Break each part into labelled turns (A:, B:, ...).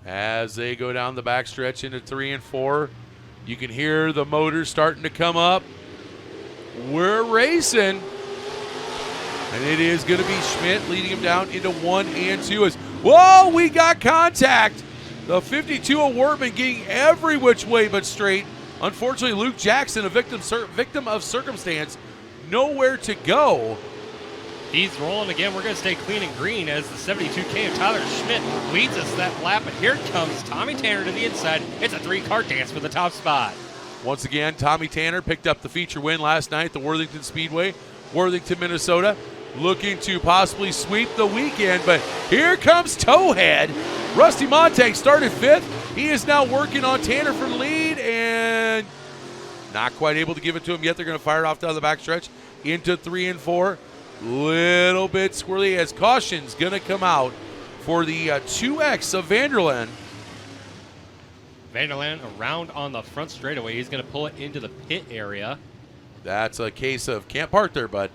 A: As they go down the backstretch into 3 and 4, you can hear the motors starting to come up. We're racing. And it is going to be Schmidt leading him down into 1 and 2. As, whoa, we got contact. The 52 of Wortman getting every which way but straight. Unfortunately, Luke Jackson, a victim of circumstance, nowhere to go.
B: He's rolling again. We're going to stay clean and green as the 72K of Tyler Schmidt leads us that lap. And here comes Tommy Tanner to the inside. It's a 3-car dance for the top spot.
A: Once again, Tommy Tanner picked up the feature win last night at the Worthington Speedway, Worthington, Minnesota, looking to possibly sweep the weekend. But here comes Towhead. Rusty Montag started 5th. He is now working on Tanner for the lead and not quite able to give it to him yet. They're going to fire it off down the backstretch into 3 and 4. Little bit squirrely as caution's going to come out for the 2X of Vanderland.
B: Vanderland around on the front straightaway. He's going to pull it into the pit area.
A: That's a case of can't park there, bud.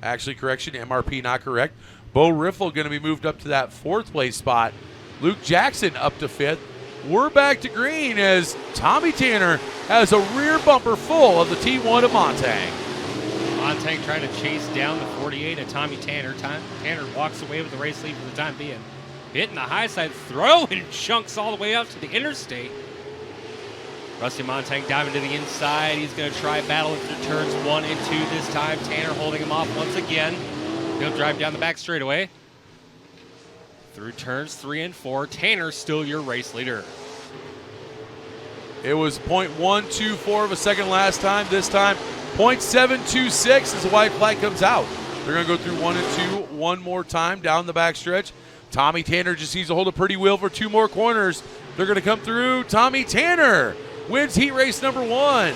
A: Actually, correction, MRP not correct. Bo Riffle going to be moved up to that 4th place spot. Luke Jackson up to 5th. We're back to green as Tommy Tanner has a rear bumper full of the T1 of Montag.
B: Montag trying to chase down the 48 of Tommy Tanner. Tanner walks away with the race lead for the time being. Hitting the high side, throwing chunks all the way out to the interstate. Rusty Montag diving to the inside. He's going to try battle through turns 1 and 2 this time. Tanner holding him off once again. He'll drive down the back straightaway. Through turns 3 and 4, Tanner still your race leader.
A: It was .124 of a second last time. This time, .726 as the white flag comes out. They're going to go through 1 and 2 one more time down the backstretch. Tommy Tanner just needs to hold a pretty wheel for 2 more corners. They're going to come through. Tommy Tanner wins heat race number 1.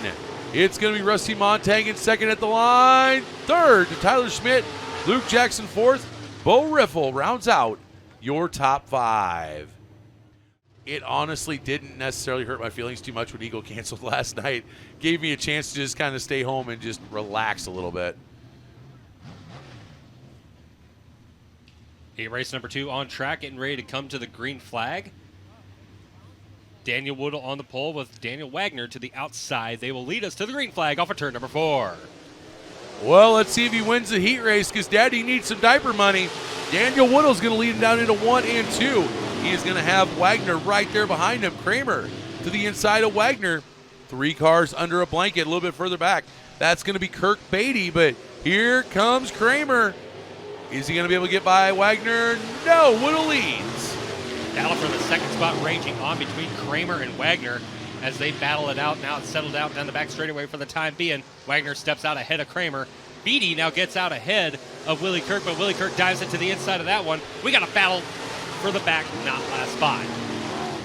A: It's going to be Rusty Montag in 2nd at the line. 3rd to Tyler Schmidt. Luke Jackson 4th. Bo Riffle rounds out your top 5. It honestly didn't necessarily hurt my feelings too much when Eagle canceled last night. Gave me a chance to just kind of stay home and just relax a little bit.
B: Heat race number 2 on track, getting ready to come to the green flag. Daniel Woodall on the pole with Daniel Wagner to the outside. They will lead us to the green flag off of turn number 4.
A: Well, let's see if he wins the heat race because Daddy needs some diaper money. Daniel Woodall's going to lead him down into 1 and 2. He is going to have Wagner right there behind him. Kramer to the inside of Wagner. 3 cars under a blanket a little bit further back. That's going to be Kirk Beatty, but here comes Kramer. Is he going to be able to get by Wagner? No, Woodall leads.
B: Battle for the 2nd spot raging on between Kramer and Wagner as they battle it out. Now it's settled out down the back straightaway for the time being. Wagner steps out ahead of Kramer. Beatty now gets out ahead of Willie Kirk, but Willie Kirk dives into the inside of that one. We got a battle for the back, not last spot.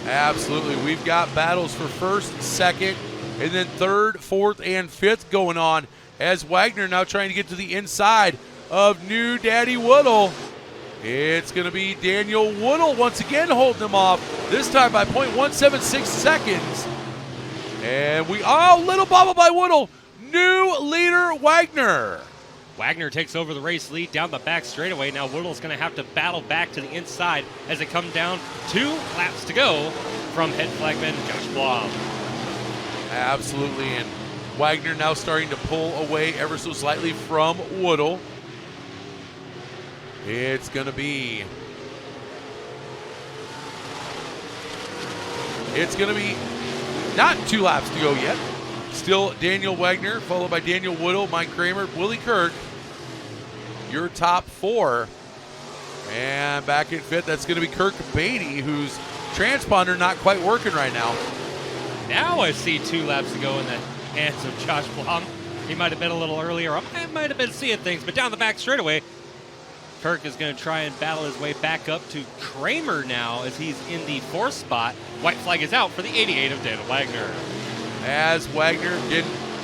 A: Absolutely. We've got battles for 1st, 2nd, and then 3rd, 4th, and 5th going on as Wagner now trying to get to the inside of new Daddy Woodall. It's going to be Daniel Woodall once again holding him off, this time by .176 seconds. And little bobble by Woodall. New leader, Wagner.
B: Wagner takes over the race lead down the back straightaway. Now Woodall's going to have to battle back to the inside as it comes down 2 laps to go from head flagman Josh Blom.
A: Absolutely, and Wagner now starting to pull away ever so slightly from Woodall. It's going to be not 2 laps to go yet. Still Daniel Wagner, followed by Daniel Woodall, Mike Kramer, Willie Kirk. Your top 4. And back in 5th, that's going to be Kirk Beatty, whose transponder not quite working right now.
B: Now I see 2 laps to go in the hands of Josh Blom. He might have been a little earlier. I might have been seeing things, but down the back straightaway, Kirk is going to try and battle his way back up to Kramer now as he's in the 4th spot. White flag is out for the 88 of Daniel Wagner.
A: As Wagner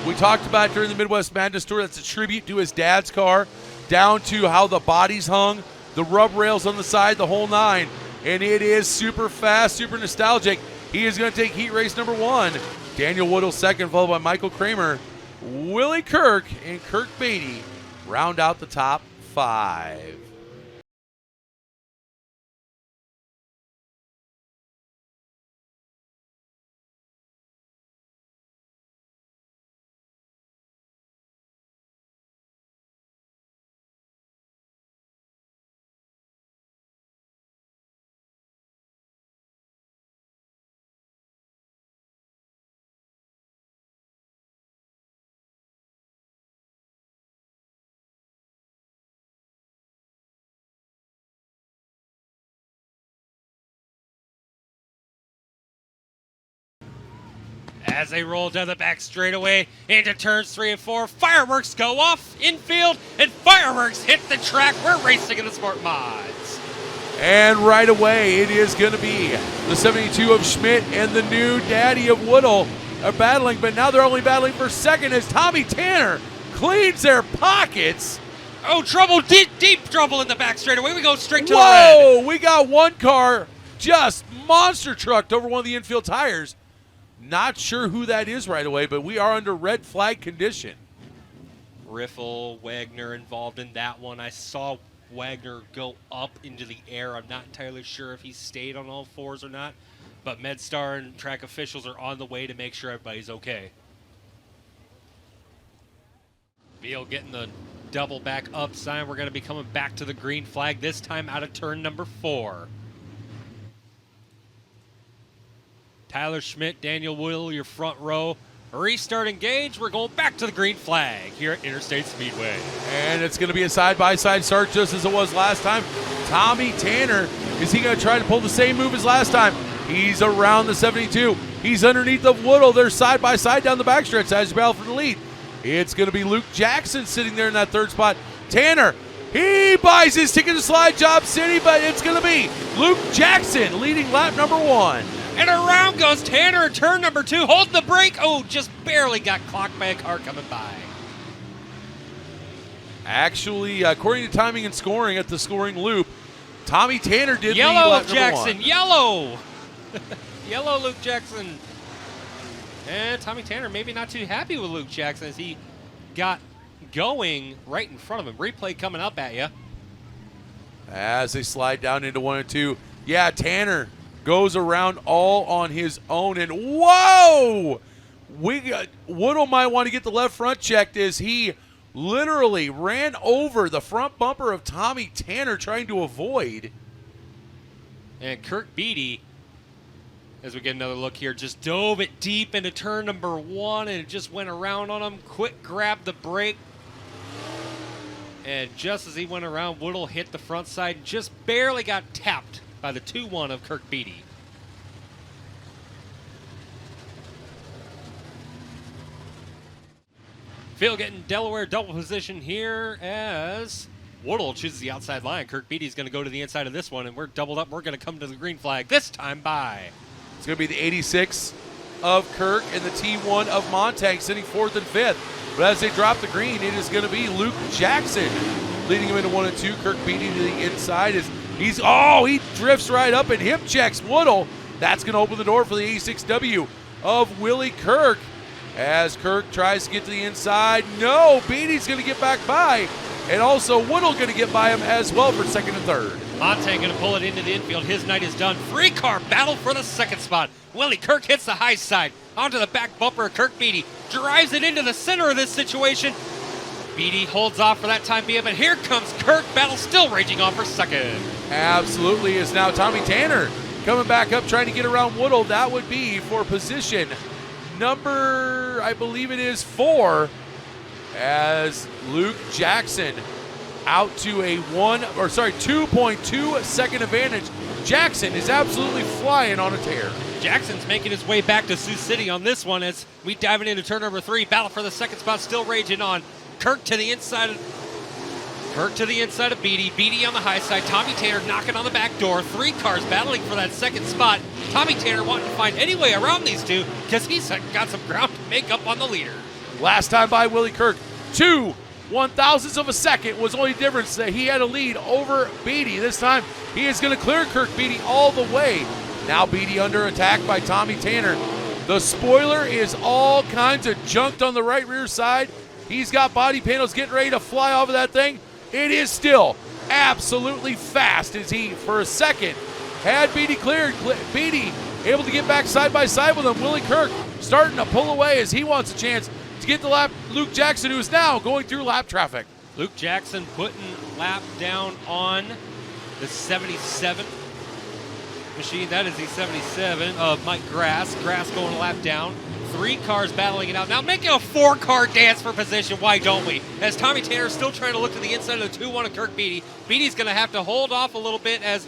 A: we talked about during the Midwest Madness Tour, that's a tribute to his dad's car, down to how the body's hung, the rub rails on the side, the whole 9. And it is super fast, super nostalgic. He is going to take heat race number 1. Daniel Woodall 2nd, followed by Michael Kramer, Willie Kirk, and Kirk Beatty round out the top 5.
B: As they roll down the back straightaway into turns 3 and 4, fireworks go off infield, and fireworks hit the track. We're racing in the Sportmods.
A: And right away, it is going to be the 72 of Schmidt and the new daddy of Woodall are battling, but now they're only battling for second as Tommy Tanner cleans their pockets.
B: Oh, trouble, deep trouble in the back straightaway. We go straight to the
A: Whoa,
B: red.
A: we got one car just monster trucked over one of the infield tires. Not sure who that is right away, but we are under red flag condition.
B: Riffle, Wagner involved in that one. I saw Wagner go up into the air. I'm not entirely sure if he stayed on all fours or not, but MedStar and track officials are on the way to make sure everybody's okay. Beal getting the double back up sign. We're going to be coming back to the green flag, this time out of turn number 4. Tyler Schmidt, Daniel Woodall, your front row. Restart engage. We're going back to the green flag here at Interstate Speedway.
A: And it's going to be a side-by-side start just as it was last time. Tommy Tanner, is he going to try to pull the same move as last time? He's around the 72. He's underneath of Woodall. They're side-by-side down the backstretch as you battle for the lead. It's going to be Luke Jackson sitting there in that third spot. Tanner, he buys his ticket to Slide Job City, but it's going to be Luke Jackson leading lap number 1.
B: And around goes Tanner in turn number 2, holding the brake. Oh, just barely got clocked by a car coming by.
A: Actually, according to timing and scoring at the scoring loop, Tommy Tanner did lead
B: Yellow
A: lap number
B: Jackson,
A: 1.
B: yellow. Yellow Luke Jackson. And Tommy Tanner maybe not too happy with Luke Jackson as he got going right in front of him. Replay coming up at you.
A: As they slide down into 1 and 2. Yeah, Tanner goes around all on his own, and whoa! Woodall might want to get the left front checked as he literally ran over the front bumper of Tommy Tanner trying to avoid.
B: And Kirk Beatty, as we get another look here, just dove it deep into turn number 1 and it just went around on him. Quick grabbed the brake. And just as he went around, Woodall hit the front side and just barely got tapped by the 2-1 of Kirk Beatty. Phil getting Delaware double position here as Woodall chooses the outside line. Kirk Beatty's going to go to the inside of this one, and we're doubled up. We're going to come to the green flag this time by.
A: It's going to be the 86 of Kirk and the T1 of Montag sitting 4th and 5th. But as they drop the green, it is going to be Luke Jackson leading him into 1 and 2. Kirk Beatty to the inside is he drifts right up and hip checks Woodall. That's going to open the door for the 86W of Willie Kirk. As Kirk tries to get to the inside, no, Beatty's going to get back by. And also Woodall going to get by him as well for 2nd and 3rd.
B: Montag going to pull it into the infield. His night is done. 3-car battle for the 2nd spot. Willie Kirk hits the high side onto the back bumper of Kirk Beatty. Drives it into the center of this situation. Beatty holds off for that time being, but here comes Kirk. Battle still raging on for 2nd.
A: Absolutely is now Tommy Tanner coming back up trying to get around Woodall. That would be for position number, I believe it is 4, as Luke Jackson out to a 2.2 second advantage. Jackson is absolutely flying on a tear.
B: Jackson's making his way back to Sioux City on this one as we dive into turn number 3. Battle for the 2nd spot still raging on. Kirk to the inside of Beatty. Beatty on the high side. Tommy Tanner knocking on the back door. 3 cars battling for that 2nd spot. Tommy Tanner wanting to find any way around these two because he's got some ground to make up on the leader.
A: Last time by Willie Kirk, 2 1/1000ths of a second was only difference that he had a lead over Beatty. This time he is going to clear Kirk Beatty all the way. Now Beatty under attack by Tommy Tanner. The spoiler is all kinds of junked on the right rear side. He's got body panels getting ready to fly off of that thing. It is still absolutely fast as he, for a second, had Beatty cleared. Beatty able to get back side by side with him. Willie Kirk starting to pull away as he wants a chance to get the lap. Luke Jackson, who is now going through lap traffic.
B: Luke Jackson putting lap down on the 77 machine. That is the 77 of Mike Grass. Grass going a lap down. 3 cars battling it out. Now making a 4-car dance for position. Why don't we? As Tommy Tanner is still trying to look to the inside of the 2-1 of Kirk Beatty. Beatty's going to have to hold off a little bit as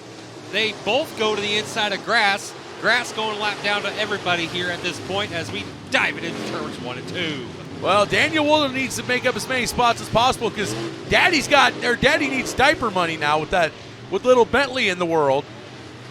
B: they both go to the inside of Grass. Grass going a lap down to everybody here at this point as we dive it into turns 1 and 2.
A: Well, Daniel Woolen needs to make up as many spots as possible because Daddy needs diaper money now with little Bentley in the world.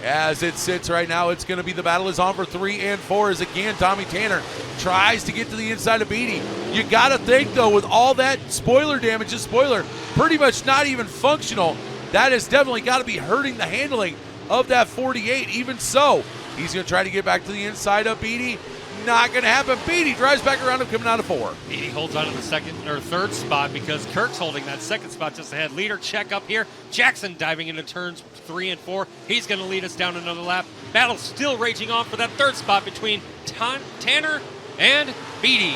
A: As it sits right now, it's going to be the battle is on for 3 and 4 as again Tommy Tanner tries to get to the inside of Beatty. You got to think, though, with all that spoiler damage, the spoiler pretty much not even functional, that has definitely got to be hurting the handling of that 48. Even so, he's going to try to get back to the inside of Beatty. Not going to happen. Beatty drives back around him coming out of 4.
B: Beatty holds on to the second or third spot because Kirk's holding that second spot just ahead. Leader check up here. Jackson diving into turns 3 and 4. He's going to lead us down another lap. Battle still raging on for that third spot between Tanner and Beatty.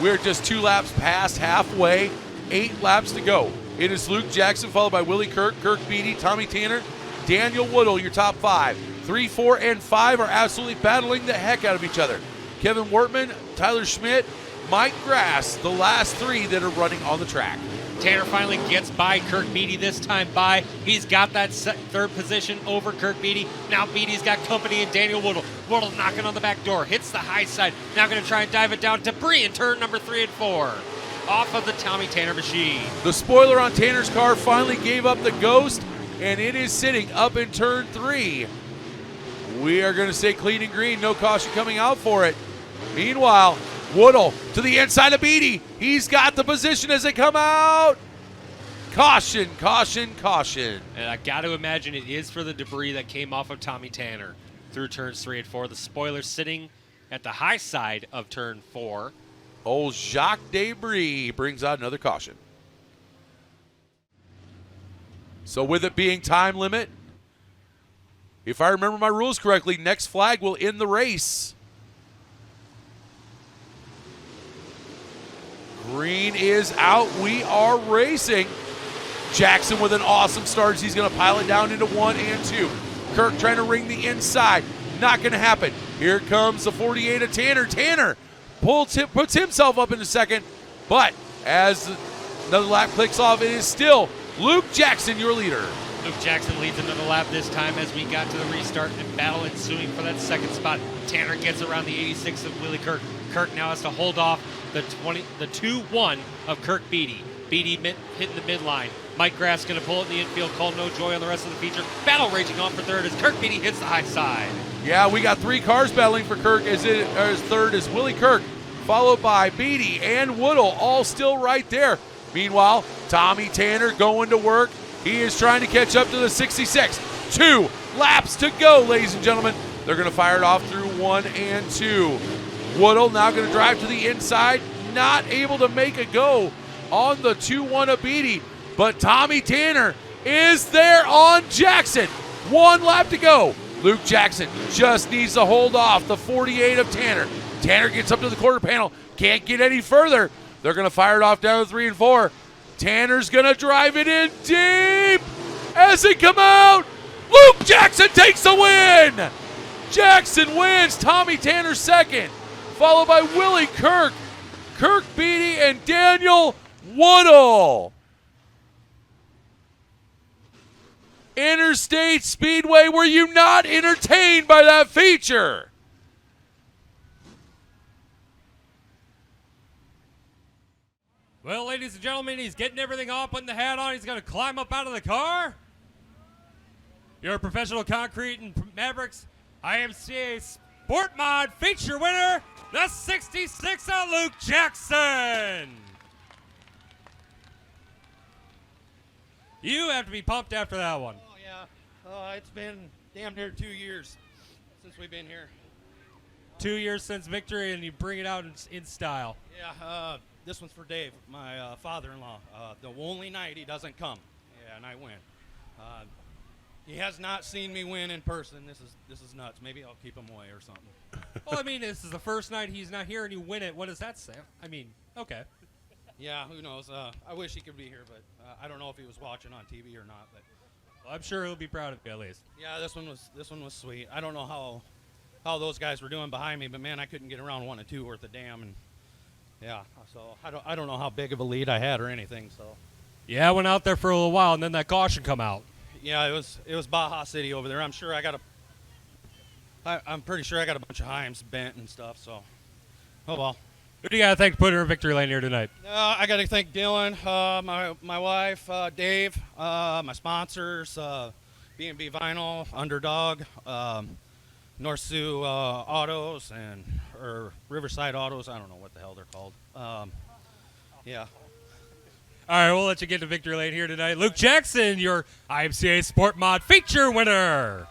A: We're just 2 laps past halfway. 8 laps to go. It is Luke Jackson followed by Willie Kirk, Kirk Beatty, Tommy Tanner, Daniel Woodle, your top 5. 3, 4, and 5 are absolutely battling the heck out of each other. Kevin Wortman, Tyler Schmidt, Mike Grass, the last 3 that are running on the track.
B: Tanner finally gets by Kirk Beatty this time by. He's got that third position over Kirk Beatty. Now Beatty's got company in Daniel Woodle. Woodle knocking on the back door, hits the high side. Now going to try and dive it down. Debris in turn number 3 and 4. Off of the Tommy Tanner machine.
A: The spoiler on Tanner's car finally gave up the ghost, and it is sitting up in turn 3. We are going to stay clean and green. No caution coming out for it. Meanwhile, Woodle to the inside of Beatty. He's got the position as they come out. Caution, caution, caution.
B: And I got to imagine it is for the debris that came off of Tommy Tanner through turns 3 and 4. The spoiler sitting at the high side of turn 4.
A: Old Jacques Debris brings out another caution. So with it being time limit, if I remember my rules correctly, next flag will end the race. Green is out. We are racing. Jackson with an awesome start. He's going to pile it down into 1 and 2. Kirk trying to ring the inside. Not going to happen. Here comes the 48 of Tanner. Tanner puts himself up into second. But as another lap clicks off, it is still Luke Jackson, your leader.
B: Luke Jackson leads another lap this time as we got to the restart and battle ensuing for that second spot. Tanner gets around the 86 of Willie Kirk. Kirk now has to hold off the 2-1 of Kirk Beatty. Beatty hitting the midline. Mike Grass going to pull it in the infield. Call no joy on the rest of the feature. Battle raging on for third as Kirk Beatty hits the high side.
A: Yeah, we got 3 cars battling for Kirk as third is Willie Kirk, followed by Beatty and Woodle, all still right there. Meanwhile, Tommy Tanner going to work. He is trying to catch up to the 66. 2 laps to go, ladies and gentlemen. They're going to fire it off through 1 and 2. Woodle now going to drive to the inside, not able to make a go on the 2-1 of Beatty, but Tommy Tanner is there on Jackson. 1 lap to go. Luke Jackson just needs to hold off the 48 of Tanner. Tanner gets up to the quarter panel, can't get any further. They're going to fire it off down to 3 and 4. Tanner's going to drive it in deep as they come out. Luke Jackson takes the win. Jackson wins. Tommy Tanner second, followed by Willie Kirk, Kirk Beatty, and Daniel Woodle. Interstate Speedway, were you not entertained by that feature?
B: Well, ladies and gentlemen, he's getting everything off, putting the hat on. He's going to climb up out of the car. Your professional concrete and Mavericks IMCA Sportmod feature winner, the 66 of Luke Jackson. You have to be pumped after that one.
C: Oh, yeah. It's been damn near 2 years since we've been here.
B: 2 years since victory, and you bring it out in style.
C: Yeah, this one's for Dave, my father-in-law. The only night he doesn't come. Yeah, and I win. He has not seen me win in person. This is nuts. Maybe I'll keep him away or something.
B: Well, I mean, this is the first night he's not here and you win it. What does that say? I mean, okay.
C: Yeah, who knows? I wish he could be here, but I don't know if he was watching on TV or not. But
B: Well, I'm sure he'll be proud of you at least.
C: yeah, this one was sweet. I don't know how those guys were doing behind me, but man, I couldn't get around 1 and 2 worth of damn, and yeah, so I don't know how big of a lead I had or anything. So
B: Yeah, I went out there for a little while and then that caution come out.
C: yeah, it was Baja City over there. I'm pretty sure I got a bunch of Heims bent and stuff. So oh well.
B: Who do you got to thank to put her in victory lane here tonight?
C: I got to thank Dylan, my wife, Dave, my sponsors, B&B Vinyl, Underdog, North Sioux Autos, or Riverside Autos. I don't know what the hell they're called. Yeah.
B: All right, we'll let you get to victory lane here tonight. Luke Jackson, your IMCA Sportmod feature winner.